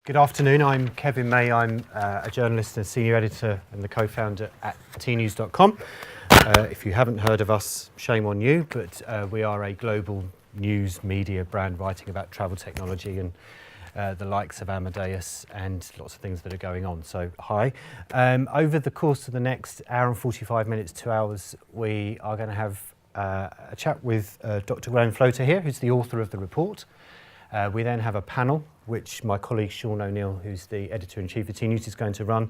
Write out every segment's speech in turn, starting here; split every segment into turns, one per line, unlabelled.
Good afternoon, I'm Kevin May. I'm a journalist and senior editor and the co-founder at Tnooz.com. If you haven't heard of us, shame on you, but we are a global news media brand writing about travel technology and the likes of Amadeus and lots of things that are going on. So, hi. Over the course of the next hour and 45 minutes, 2 hours, we are going to have a chat with Dr. Graham Floater here, who's the author of the report. We then have a panel, which my colleague Sean O'Neill, who's the editor-in-chief of Tnooz, is going to run,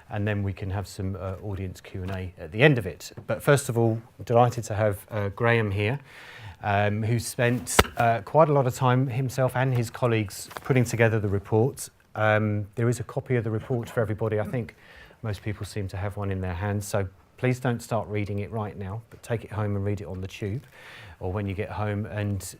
and then we can have some audience Q&A at the end of it. But first of all, I'm delighted to have Graham here, who spent quite a lot of time himself and his colleagues putting together the report. There is a copy of the report for everybody. I think most people seem to have one in their hands, so please don't start reading it right now, but take it home and read it on the tube or when you get home. And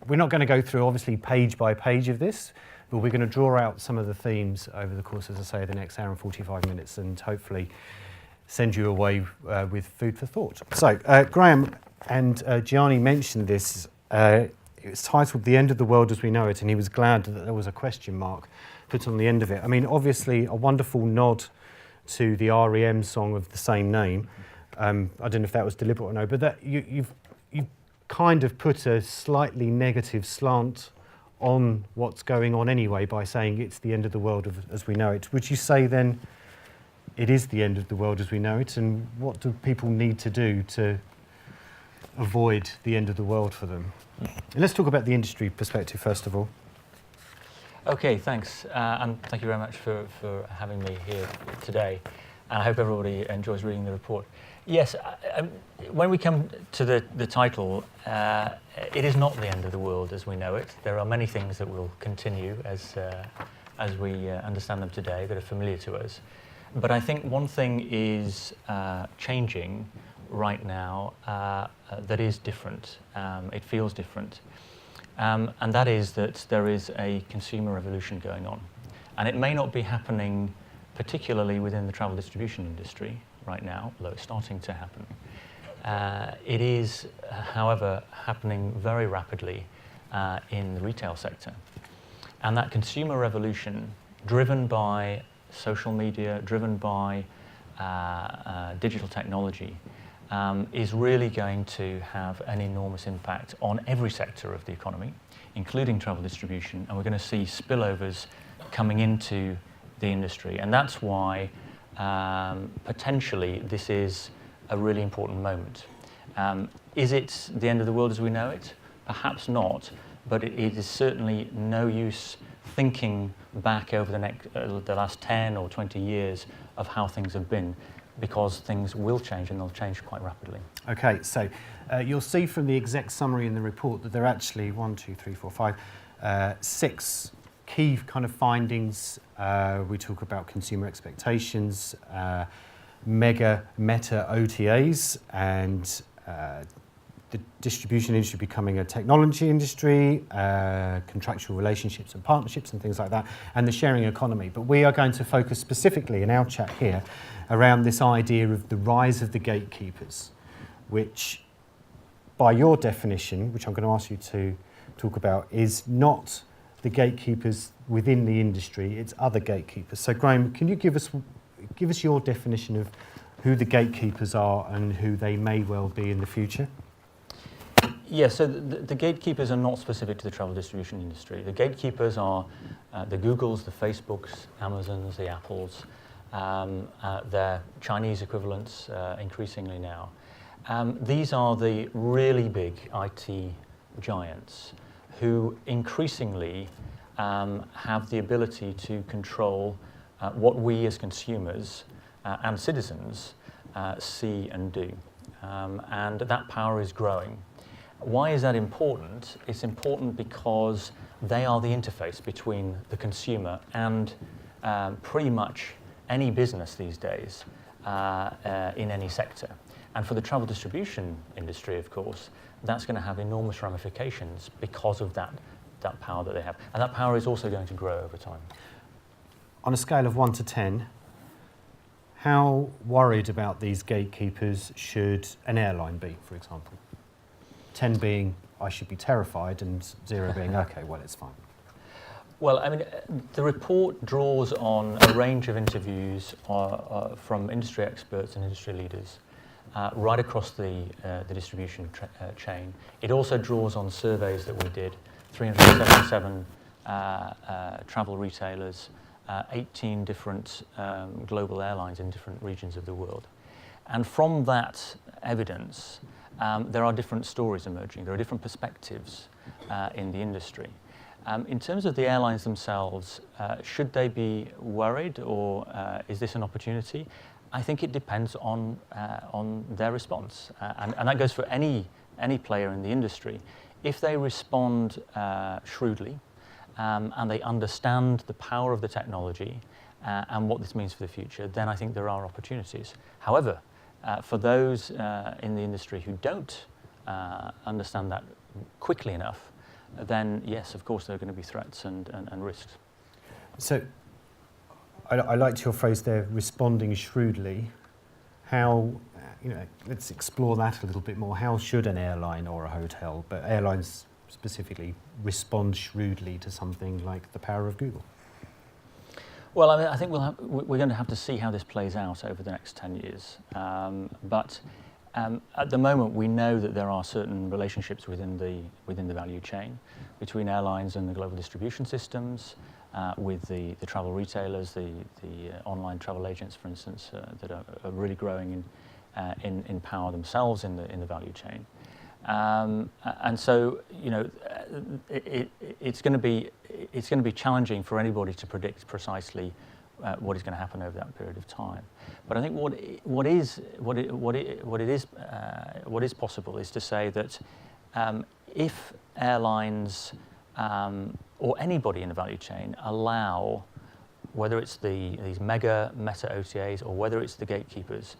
we're not going to go through, obviously, page by page of this, but we're going to draw out some of the themes over the course, as I say, of the next hour and 45 minutes and hopefully send you away with food for thought. So, Graham and Gianni mentioned this. It's titled The End of the World as We Know It, and he was glad that there was a question mark put on the end of it. I mean, obviously, a wonderful nod to the REM song of the same name. I don't know if that was deliberate or no, but that you've kind of put a slightly negative slant on what's going on anyway by saying it's the end of the world as we know it. Would you say then it is the end of the world as we know it, and what do people need to do to avoid the end of the world for them? And let's talk about the industry perspective first of all.
Okay, thanks, and thank you very much for having me here today. And I hope everybody enjoys reading the report. Yes, when we come to the title, it is not the end of the world as we know it. There are many things that will continue as we understand them today that are familiar to us. But I think one thing is changing right now that is different. It feels different. And that is that there is a consumer revolution going on. And it may not be happening particularly within the travel distribution industry right now, although it's starting to happen. It is, however, happening very rapidly in the retail sector. And that consumer revolution, driven by social media, driven by digital technology, is really going to have an enormous impact on every sector of the economy, including travel distribution, and we're going to see spillovers coming into the industry. And that's why potentially this is a really important moment. Is it the end of the world as we know it? Perhaps not, but it is certainly no use thinking back over the last 10 or 20 years of how things have been, because things will change and they'll change quite rapidly. Okay,
so you'll see from the exec summary in the report that there are actually 6 key kind of findings. We talk about consumer expectations, meta OTAs, and the distribution industry becoming a technology industry, contractual relationships and partnerships and things like that, and the sharing economy. But we are going to focus specifically in our chat here around this idea of the rise of the gatekeepers, which by your definition, which I'm going to ask you to talk about, is not the gatekeepers within the industry, it's other gatekeepers. So Graham, can you give us your definition of who the gatekeepers are and who they may well be in the future?
Yes, so the gatekeepers are not specific to the travel distribution industry. The gatekeepers are the Googles, the Facebooks, Amazons, the Apples, their Chinese equivalents increasingly now. These are the really big IT giants who increasingly have the ability to control what we as consumers and citizens see and do. And that power is growing. Why is that important? It's important because they are the interface between the consumer and pretty much any business these days in any sector. And for the travel distribution industry, of course, that's going to have enormous ramifications because of that power that they have. And that power is also going to grow over time.
On a scale of 1 to 10, how worried about these gatekeepers should an airline be, for example? 10 being, I should be terrified, and 0 being, okay, well, it's fine.
Well, I mean, the report draws on a range of interviews from industry experts and industry leaders right across the distribution chain. It also draws on surveys that we did, 377 travel retailers, 18 different global airlines in different regions of the world. And from that evidence, there are different stories emerging. There are different perspectives in the industry. In terms of the airlines themselves, should they be worried, or is this an opportunity? I think it depends on their response, and that goes for any player in the industry. If they respond shrewdly and they understand the power of the technology and what this means for the future, then I think there are opportunities. However, for those in the industry who don't understand that quickly enough, then yes, of course, there are going to be threats and risks.
So I liked your phrase there, responding shrewdly. How, let's explore that a little bit more. How should an airline or a hotel, but airlines specifically, respond shrewdly to something like the power of Google?
Well, I mean, I think we're going to have to see how this plays out over the next 10 years. But at the moment, we know that there are certain relationships within the value chain between airlines and the global distribution systems, with the travel retailers, the online travel agents, for instance, that are really growing in power themselves in the value chain. And so, it's going to be challenging for anybody to predict precisely what is going to happen over that period of time. But I think what is possible is to say that if airlines or anybody in the value chain allow, whether it's these meta OTAs or whether it's the gatekeepers,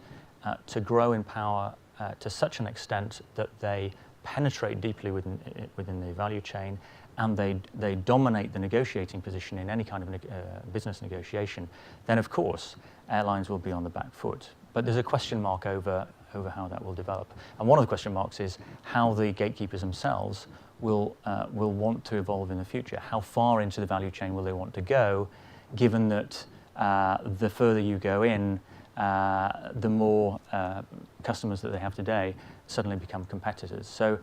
to grow in power to such an extent that they penetrate deeply within the value chain, and they dominate the negotiating position in any kind of business negotiation, then of course airlines will be on the back foot. But there's a question mark over how that will develop. And one of the question marks is how the gatekeepers themselves will want to evolve in the future. How far into the value chain will they want to go, given that the further you go in, the more customers that they have today suddenly become competitors. So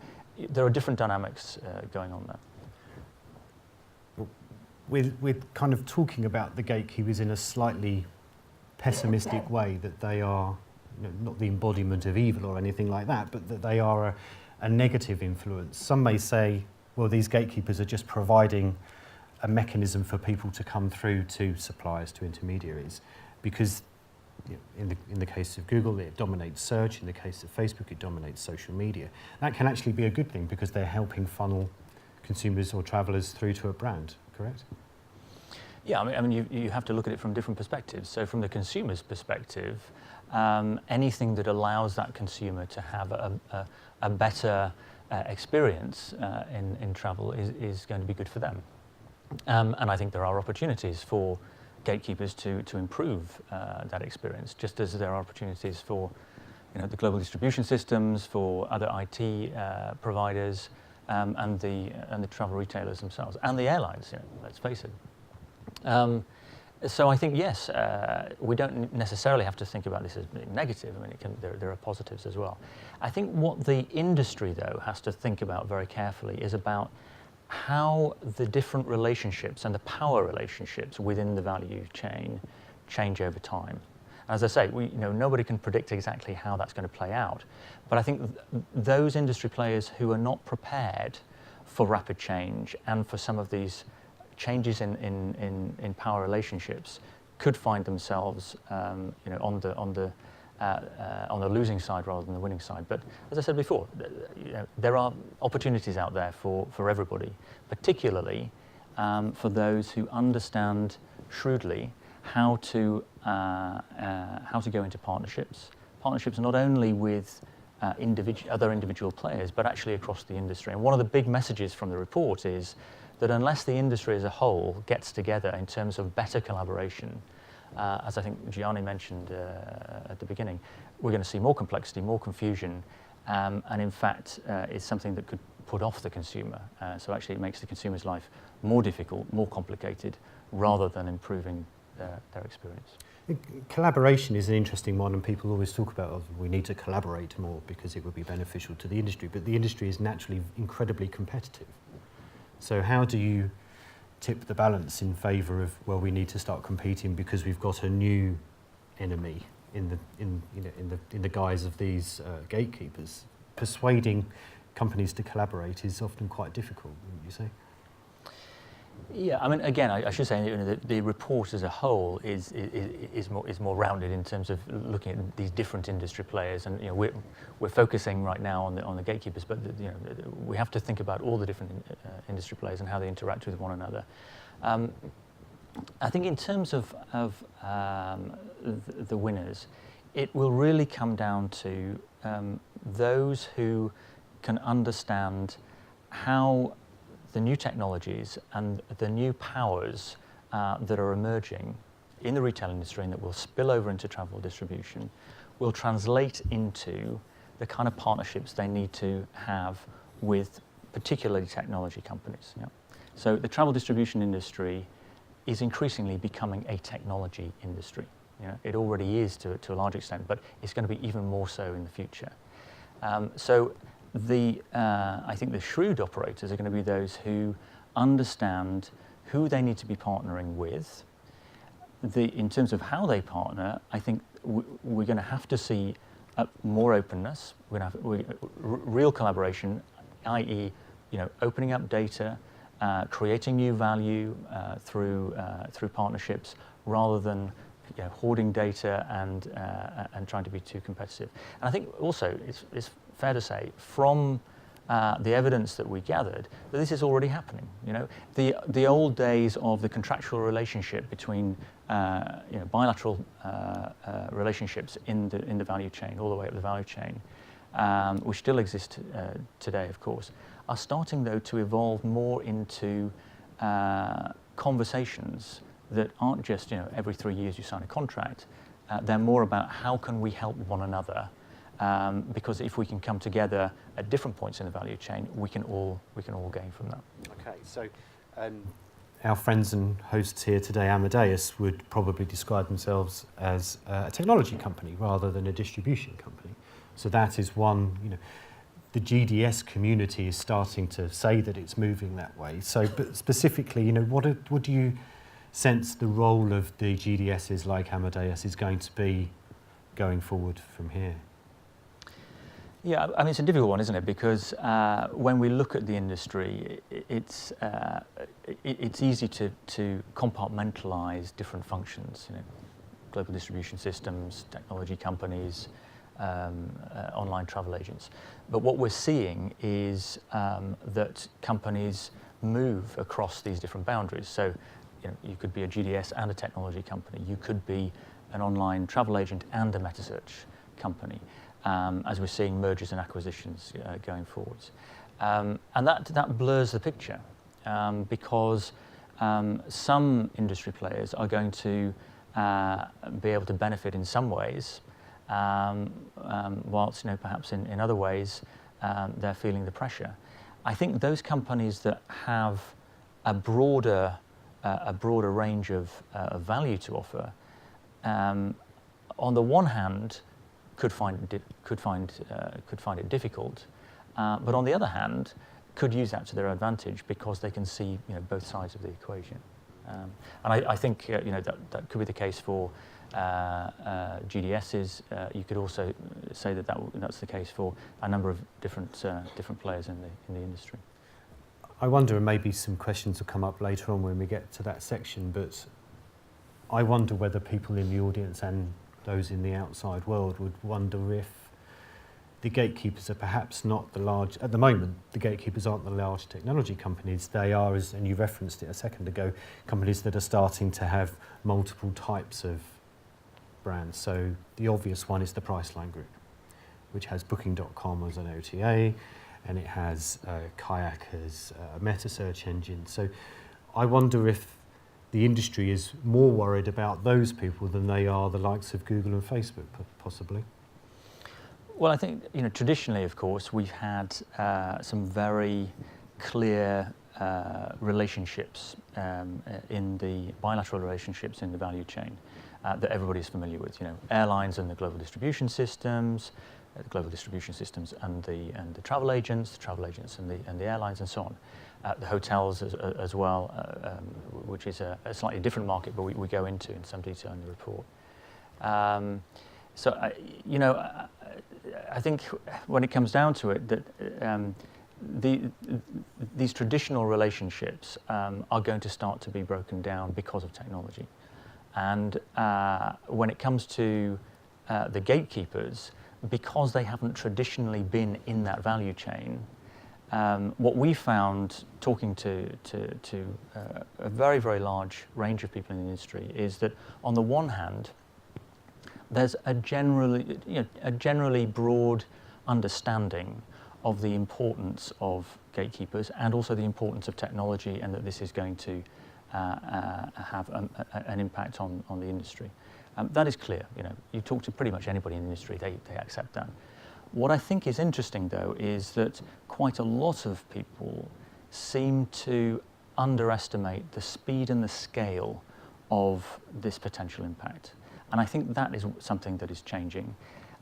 there are different dynamics going on there.
We're kind of talking about the gatekeepers in a slightly pessimistic way, that they are not the embodiment of evil or anything like that, but that they are a negative influence. Some may say, well, these gatekeepers are just providing a mechanism for people to come through to suppliers, to intermediaries, because in the case of Google, it dominates search. In the case of Facebook, it dominates social media. That can actually be a good thing because they're helping funnel consumers or travelers through to a brand, correct?
Yeah, I mean, you have to look at it from different perspectives. So from the consumer's perspective, anything that allows that consumer to have a better experience in travel is going to be good for them. And I think there are opportunities for gatekeepers to improve that experience, just as there are opportunities for the global distribution systems, for other IT providers, and the travel retailers themselves, and the airlines. Let's face it. So I think yes, we don't necessarily have to think about this as being negative. I mean, there are positives as well. I think what the industry though has to think about very carefully is about how the different relationships and the power relationships within the value chain change over time. As I say, nobody can predict exactly how that's going to play out. But I think those industry players who are not prepared for rapid change and for some of these changes in power relationships could find themselves on the losing side rather than the winning side. But as I said before, there are opportunities out there for everybody, particularly for those who understand shrewdly how to go into partnerships not only with other individual players, but actually across the industry. And one of the big messages from the report is that unless the industry as a whole gets together in terms of better collaboration, as I think Gianni mentioned at the beginning, we're going to see more complexity, more confusion, and in fact, it's something that could put off the consumer. So actually it makes the consumer's life more difficult, more complicated, rather than improving their experience.
Collaboration is an interesting one, and people always talk about, oh, we need to collaborate more because it would be beneficial to the industry, but the industry is naturally incredibly competitive. So how do you tip the balance in favour of, well, we need to start competing because we've got a new enemy in the guise of these gatekeepers? Persuading companies to collaborate is often quite difficult, wouldn't you say?
Yeah, I mean, again, I should say the report as a whole is more rounded in terms of looking at these different industry players, and we're focusing right now on the gatekeepers, but we have to think about all the different industry players and how they interact with one another. I think in terms of the winners, it will really come down to those who can understand how the new technologies and the new powers that are emerging in the retail industry and that will spill over into travel distribution will translate into the kind of partnerships they need to have with particularly technology companies. So the travel distribution industry is increasingly becoming a technology industry. It already is to a large extent, but it's going to be even more so in the future. So I think the shrewd operators are going to be those who understand who they need to be partnering with. In terms of how they partner, I think we're going to have to see more openness. We're going to have real collaboration, i.e., opening up data, creating new value through partnerships, rather than hoarding data and trying to be too competitive. And I think also it's fair to say, from the evidence that we gathered, that this is already happening. The old days of the contractual relationship between bilateral relationships in the value chain, all the way up the value chain, which still exist today, of course, are starting though to evolve more into conversations that aren't just every 3 years you sign a contract. They're more about how can we help one another. Because if we can come together at different points in the value chain, we can all gain from that.
Okay, so our friends and hosts here today, Amadeus, would probably describe themselves as a technology company rather than a distribution company. So that is one. The GDS community is starting to say that it's moving that way. So, but specifically, what do you sense the role of the GDSs like Amadeus is going to be going forward from here?
Yeah, I mean, it's a difficult one, isn't it? Because when we look at the industry, it's easy to compartmentalise different functions. Global distribution systems, technology companies, online travel agents. But what we're seeing is that companies move across these different boundaries. So, you could be a GDS and a technology company. You could be an online travel agent and a meta search company. As we're seeing mergers and acquisitions going forwards. And that blurs the picture because some industry players are going to be able to benefit in some ways, whilst perhaps in other ways they're feeling the pressure. I think those companies that have a broader range of value to offer, on the one hand, could find it difficult, but on the other hand, could use that to their advantage because they can see both sides of the equation. And I think that could be the case for GDSs. You could also say that's the case for a number of different players in the industry.
I wonder, and maybe some questions will come up later on when we get to that section, but I wonder whether people in the audience and those in the outside world would wonder if the gatekeepers are perhaps not the large, at the moment, the gatekeepers aren't the large technology companies. They are, and you referenced it a second ago, companies that are starting to have multiple types of brands. So the obvious one is the Priceline Group, which has Booking.com as an OTA, and it has Kayak as a meta search engine. So I wonder if the industry is more worried about those people than they are the likes of Google and Facebook, possibly.
Well, I think, traditionally, of course, we've had some very clear relationships in the bilateral relationships in the value chain that everybody's familiar with. Airlines and the global distribution systems, and the travel agents, and the airlines, and so on. The hotels as well, which is a slightly different market, but we go into in some detail in the report. I think when it comes down to it, that these traditional relationships are going to start to be broken down because of technology. And when it comes to the gatekeepers, because they haven't traditionally been in that value chain, what we found talking to a very, very large range of people in the industry is that on the one hand, there's a generally broad understanding of the importance of gatekeepers and also the importance of technology, and that this is going to have an impact on the industry. That is clear. You talk to pretty much anybody in the industry, they accept that. What I think is interesting, though, is that quite a lot of people seem to underestimate the speed and the scale of this potential impact. And I think that is something that is changing.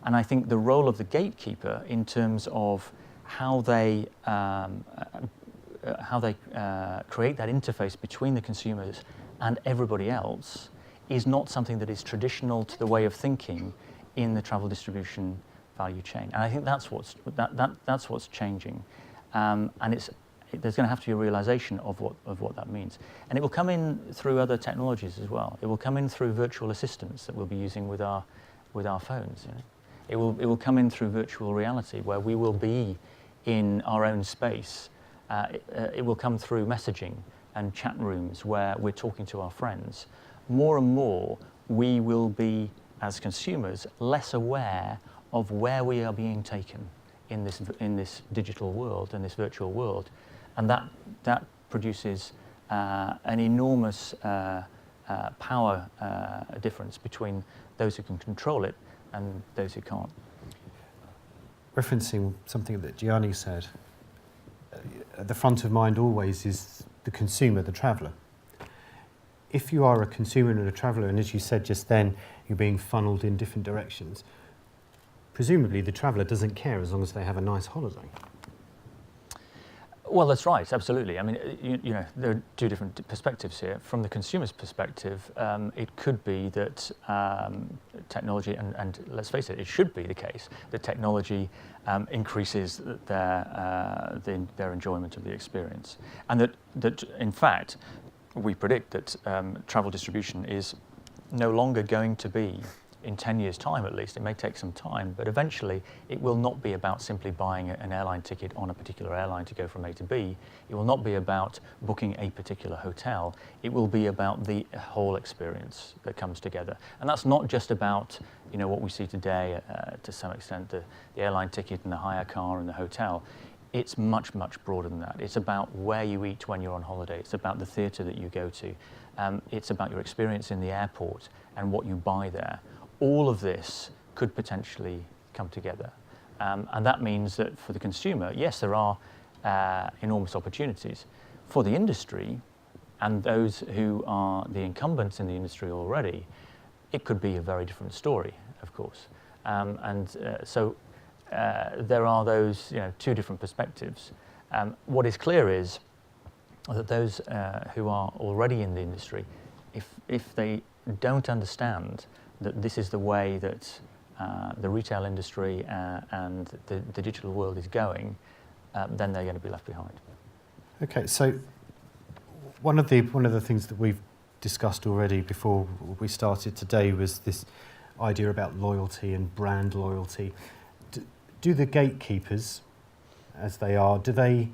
And I think the role of the gatekeeper in terms of how they create that interface between the consumers and everybody else is not something that is traditional to the way of thinking in the travel distribution value chain. And I think that's what's changing. And there's going to have to be a realization of what that means. And it will come in through other technologies as well. It will come in through virtual assistants that we'll be using with our phones. It will come in through virtual reality, where we will be in our own space. It will come through messaging and chat rooms where we're talking to our friends. More and more, we will be, as consumers, less aware of where we are being taken in this digital world, in this virtual world. And that produces an enormous power difference between those who can control it and those who can't.
Referencing something that Gianni said, at the front of mind always is the consumer, the traveller. If you are a consumer and a traveller, and as you said just then, you're being funneled in different directions, presumably the traveller doesn't care as long as they have a nice holiday.
Well, that's right, absolutely. I mean, there are two different perspectives here. From the consumer's perspective, it could be that technology, and let's face it, it should be the case, that technology increases their enjoyment of the experience. And that in fact, we predict that travel distribution is no longer going to be, in 10 years' time at least, it may take some time, but eventually it will not be about simply buying an airline ticket on a particular airline to go from A to B. It will not be about booking a particular hotel. It will be about the whole experience that comes together. And that's not just about what we see today, to some extent, the airline ticket and the hire car and the hotel. It's much, much broader than that. It's about where you eat when you're on holiday. It's about the theatre that you go to. It's about your experience in the airport and what you buy there. All of this could potentially come together. And that means that for the consumer, yes, there are enormous opportunities. For the industry and those who are the incumbents in the industry already, it could be a very different story, of course. So there are those two different perspectives. What is clear is that those who are already in the industry, if they don't understand that this is the way that the retail industry and the digital world is going, then they're going to be left behind.
Okay, so one of the things that we've discussed already before we started today was this idea about loyalty and brand loyalty. Do the gatekeepers, as they are, do they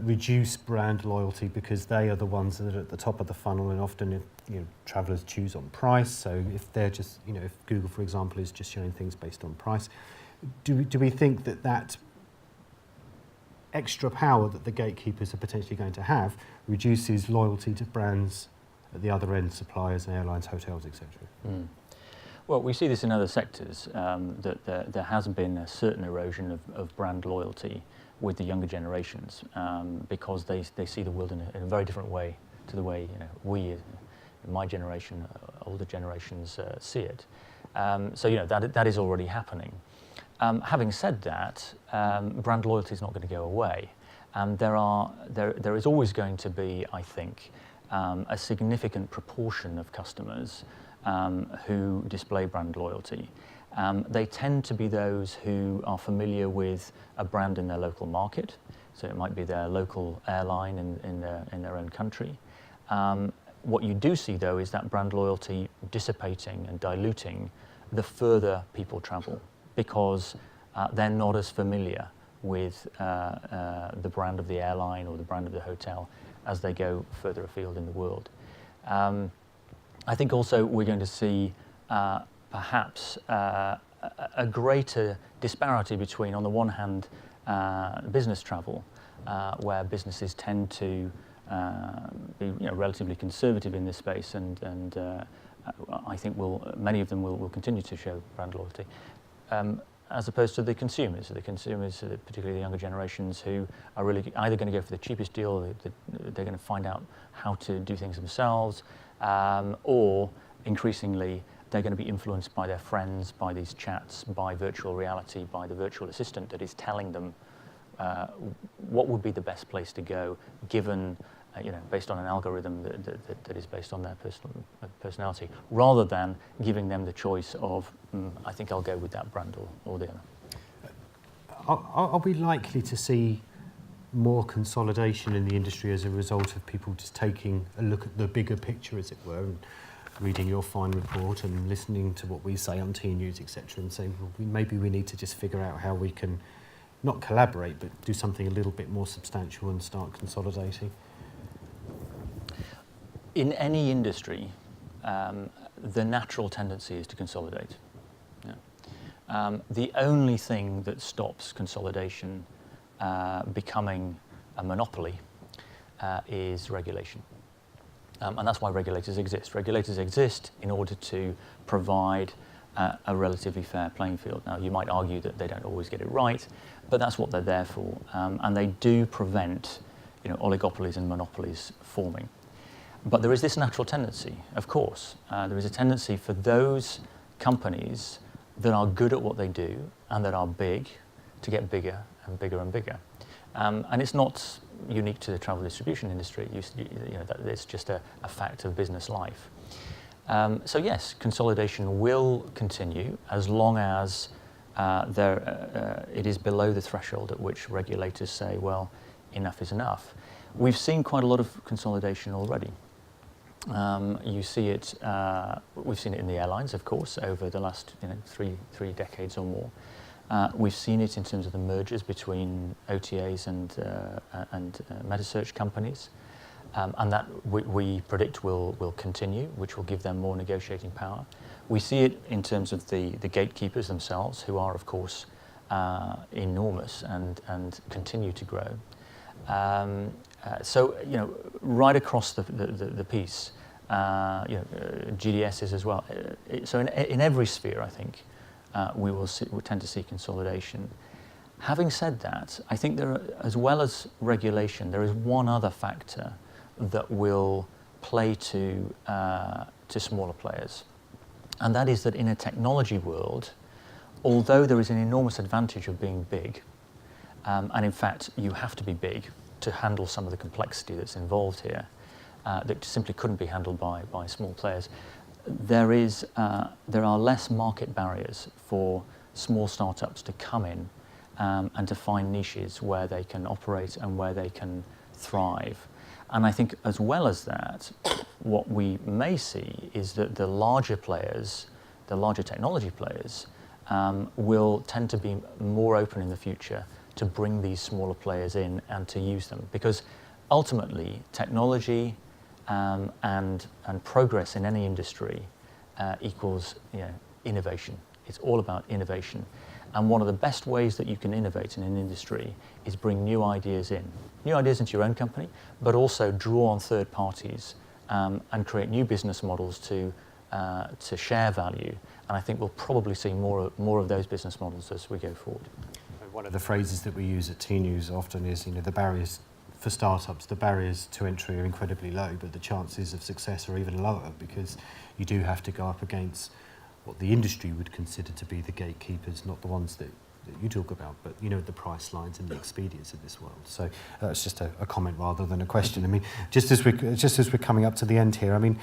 reduce brand loyalty because they are the ones that are at the top of the funnel, and often travellers choose on price? So if they're just, if Google, for example, is just showing things based on price, do we think that extra power that the gatekeepers are potentially going to have reduces loyalty to brands at the other end, suppliers, airlines, hotels, etc.?
Well, we see this in other sectors, that there has been a certain erosion of brand loyalty with the younger generations, because they see the world in a very different way to the way we, my generation, older generations, see it. So that is already happening. Having said that, brand loyalty is not going to go away, and there is always going to be, I think, a significant proportion of customers who display brand loyalty. They tend to be those who are familiar with a brand in their local market, so it might be their local airline in their own country. What you do see, though, is that brand loyalty dissipating and diluting the further people travel, because they're not as familiar with the brand of the airline or the brand of the hotel as they go further afield in the world. I think also we're going to see perhaps a greater disparity between, on the one hand, business travel, where businesses tend to be relatively conservative in this space, and I think many of them will continue to show brand loyalty, as opposed to the consumers. The consumers, particularly the younger generations, who are really either going to go for the cheapest deal, or they're going to find out how to do things themselves, or increasingly they're going to be influenced by their friends, by these chats, by virtual reality, by the virtual assistant that is telling them what would be the best place to go, given based on an algorithm that is based on their personality, rather than giving them the choice of, I think I'll go with that brand or the other.
Are we likely to see more consolidation in the industry as a result of people just taking a look at the bigger picture, as it were, and reading your fine report and listening to what we say on Tnooz, etc., and saying, well, maybe we need to just figure out how we can not collaborate, but do something a little bit more substantial and start consolidating?
In any industry, the natural tendency is to consolidate. Yeah. The only thing that stops consolidation becoming a monopoly is regulation. And that's why regulators exist. Regulators exist in order to provide a relatively fair playing field. Now, you might argue that they don't always get it right, but that's what they're there for. And they do prevent oligopolies and monopolies forming. But there is this natural tendency, of course. There is a tendency for those companies that are good at what they do and that are big to get bigger and bigger and bigger. And it's not unique to the travel distribution industry. It's just a fact of business life. So yes, consolidation will continue as long as it is below the threshold at which regulators say, well, enough is enough. We've seen quite a lot of consolidation already. You see it. We've seen it in the airlines, of course, over the last three decades or more. We've seen it in terms of the mergers between OTAs and meta-search companies, and that we predict will continue, which will give them more negotiating power. We see it in terms of the gatekeepers themselves, who are, of course, enormous and continue to grow. So right across the piece, GDSs as well. So in every sphere, I think we tend to see consolidation. Having said that, I think as well as regulation, there is one other factor that will play to smaller players, and that is that in a technology world, although there is an enormous advantage of being big, and in fact you have to be big to handle some of the complexity that's involved here, that simply couldn't be handled by small players. There are less market barriers for small startups to come in and to find niches where they can operate and where they can thrive. And I think as well as that, what we may see is that the larger players, the larger technology players, will tend to be more open in the future to bring these smaller players in and to use them, because ultimately technology and progress in any industry equals innovation. It's all about innovation, and one of the best ways that you can innovate in an industry is bring new ideas into your own company, but also draw on third parties and create new business models to to share value. And I think we'll probably see more of those business models as we go forward.
One of the phrases that we use at Tnooz often is, the barriers for startups, the barriers to entry are incredibly low, but the chances of success are even lower because you do have to go up against what the industry would consider to be the gatekeepers, not the ones that you talk about, but the price lines and the expedience of this world. So that's just a comment rather than a question. I mean, just as we're coming up to the end here, I mean,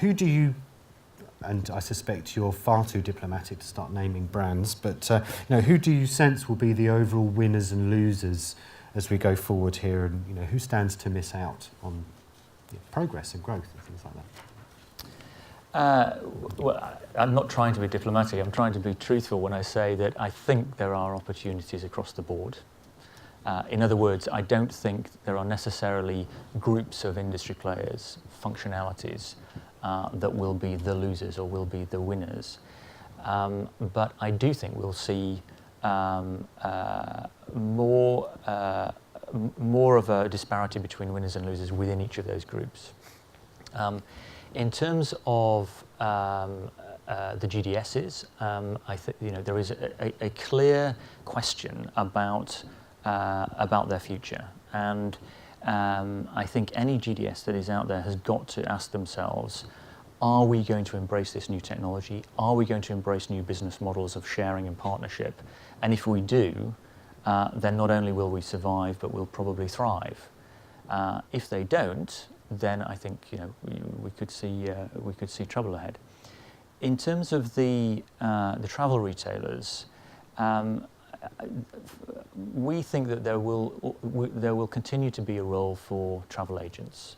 who do you? And I suspect you're far too diplomatic to start naming brands, but who do you sense will be the overall winners and losers as we go forward here, and who stands to miss out on progress and growth and things like that?
Well, I'm not trying to be diplomatic. I'm trying to be truthful when I say that I think there are opportunities across the board. In other words, I don't think there are necessarily groups of industry players, functionalities, that will be the losers or will be the winners. But I do think we'll see more of a disparity between winners and losers within each of those groups. In terms of the GDSs, I think there is a clear question about their future, and I think any GDS that is out there has got to ask themselves, are we going to embrace this new technology? Are we going to embrace new business models of sharing and partnership? And if we do, then not only will we survive, but we'll probably thrive. If they don't, then I think we could see trouble ahead. In terms of the travel retailers, we think that there will continue to be a role for travel agents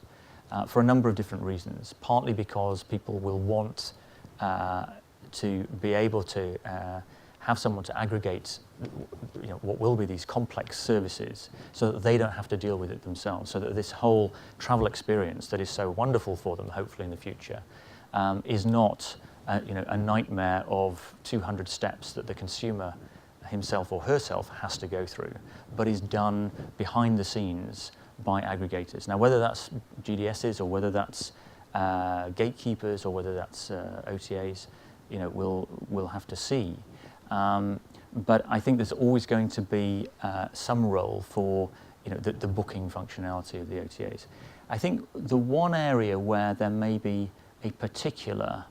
for a number of different reasons. Partly because people will want to be able to have someone to aggregate what will be these complex services so that they don't have to deal with it themselves, so that this whole travel experience that is so wonderful for them, hopefully in the future, is not a nightmare of 200 steps that the consumer himself or herself has to go through, but is done behind the scenes by aggregators. Now, whether that's GDSs or whether that's gatekeepers or whether that's OTAs, we'll have to see. But I think there's always going to be some role for the booking functionality of the OTAs. I think the one area where there may be a particular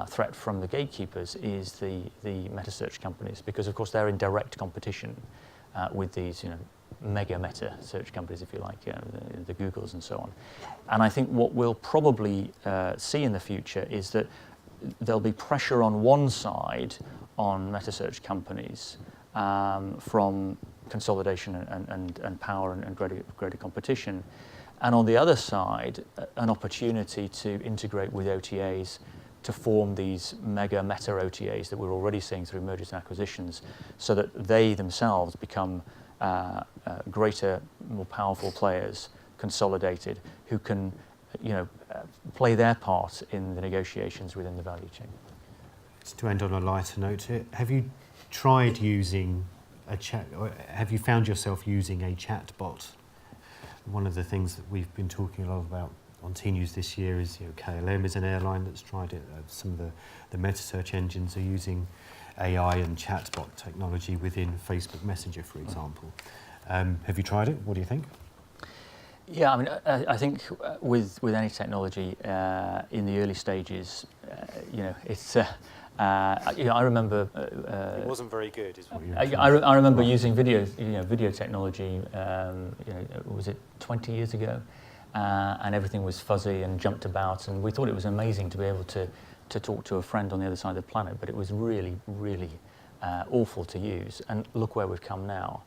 threat from the gatekeepers is the meta search companies, because of course they're in direct competition with these meta search companies, if you like, the Googles and so on. And I think what we'll probably see in the future is that there'll be pressure on one side on meta search companies from consolidation and power and greater competition, and on the other side an opportunity to integrate with OTAs to form these meta OTAs that we're already seeing through mergers and acquisitions, so that they themselves become greater, more powerful players, consolidated, who can play their part in the negotiations within the value chain.
To end on a lighter note here, have you tried using a chat, or have you found yourself using a chat bot? One of the things that we've been talking a lot about on Tnooz this year is KLM is an airline that's tried it. Some of the meta search engines are using AI and chatbot technology within Facebook Messenger, for example. Have you tried it? What do you think?
Yeah, I mean, I think with any technology in the early stages, it's. I remember.
It wasn't very good, is what you.
I remember using video technology. Was it 20 years ago? And everything was fuzzy and jumped about, and we thought it was amazing to be able to talk to a friend on the other side of the planet, but it was really, really awful to use. And look where we've come now.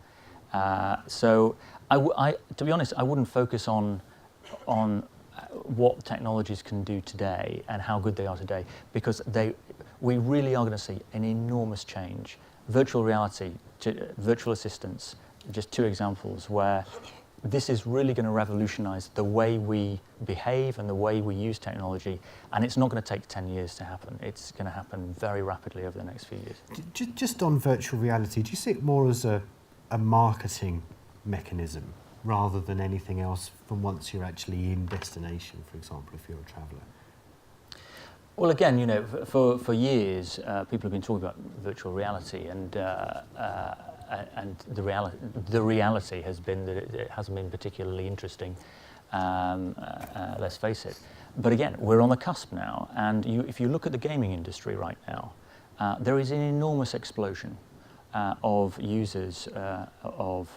So, to be honest, I wouldn't focus on what technologies can do today and how good they are today, because we really are going to see an enormous change. Virtual reality, virtual assistants, just two examples where this is really going to revolutionize the way we behave and the way we use technology, and it's not going to take 10 years to happen. It's going to happen very rapidly over the next few years.
Just on virtual reality, do you see it more as a marketing mechanism rather than anything else from once you're actually in destination, for example, if you're a traveller?
Well, again, you know, for years, people have been talking about virtual reality, and the reality has been that it hasn't been particularly interesting. Let's face it. But again, we're on the cusp now, and if you look at the gaming industry right now, there is an enormous explosion of users of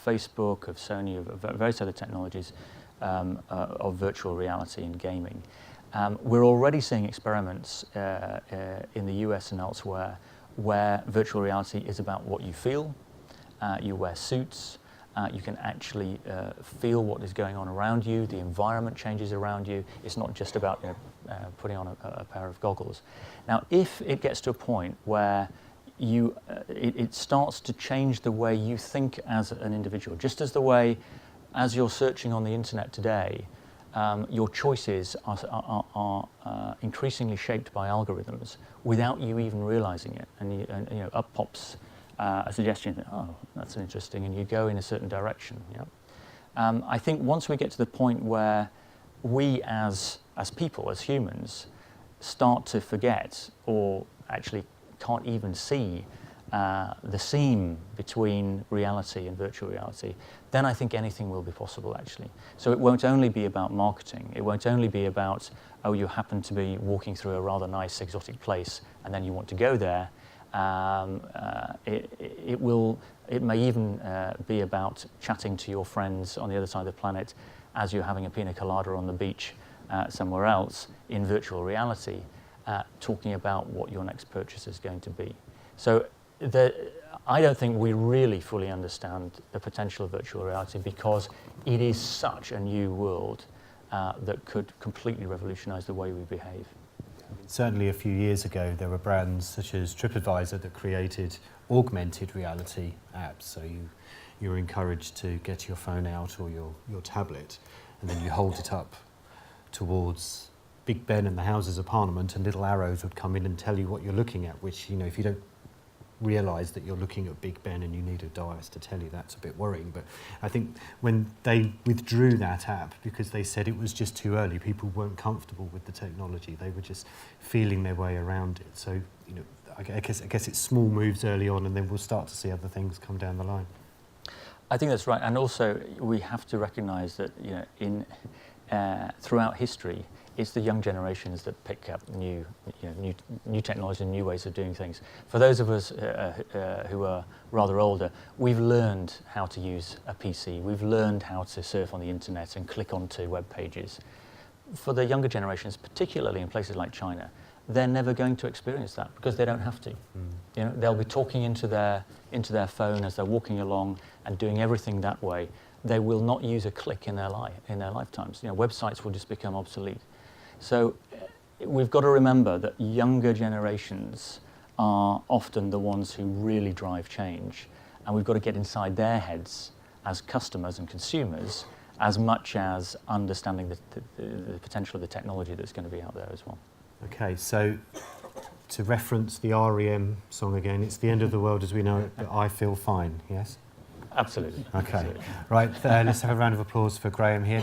Facebook, of Sony, of various other technologies of virtual reality in gaming. We're already seeing experiments in the US and elsewhere where virtual reality is about what you feel. You wear suits. You can actually feel what is going on around you. The environment changes around you. It's not just about putting on a pair of goggles. Now, if it gets to a point where it starts to change the way you think as an individual, just as the way, as you're searching on the internet today, your choices are increasingly shaped by algorithms without you even realizing it. And you know, up pops a suggestion that, oh, that's interesting, and you go in a certain direction. Yeah? I think once we get to the point where we as people, as humans, start to forget or actually can't even see the seam between reality and virtual reality, then I think anything will be possible, actually. So it won't only be about marketing. It won't only be about, oh, you happen to be walking through a rather nice exotic place and then you want to go there. It may even be about chatting to your friends on the other side of the planet as you're having a pina colada on the beach somewhere else in virtual reality, talking about what your next purchase is going to be. So I don't think we really fully understand the potential of virtual reality because it is such a new world that could completely revolutionize the way we behave.
Certainly a few years ago, there were brands such as TripAdvisor that created augmented reality apps. So you were encouraged to get your phone out or your tablet, and then you hold it up towards Big Ben and the Houses of Parliament, and little arrows would come in and tell you what you're looking at, which, you know, if you don't realise that you're looking at Big Ben and you need a device to tell you, that's a bit worrying. But I think when they withdrew that app because they said it was just too early, people weren't comfortable with the technology. They were just feeling their way around it. So, you know, I guess it's small moves early on, and then we'll start to see other things come down the line.
I think that's right, and also we have to recognise that, you know, throughout history, it's the young generations that pick up new technology and new ways of doing things. For those of us who are rather older, we've learned how to use a PC. We've learned how to surf on the internet and click onto web pages. For the younger generations, particularly in places like China, they're never going to experience that because they don't have to. You know, they'll be talking into their phone as they're walking along and doing everything that way. They will not use a click in their lifetimes. You know, websites will just become obsolete. So we've got to remember that younger generations are often the ones who really drive change, and we've got to get inside their heads as customers and consumers as much as understanding the potential of the technology that's going to be out there as well.
Okay, so to reference the REM song again, it's the end of the world as we know it, but I feel fine, yes?
Absolutely.
Okay,
Absolutely.
right, let's have a round of applause for Graham here.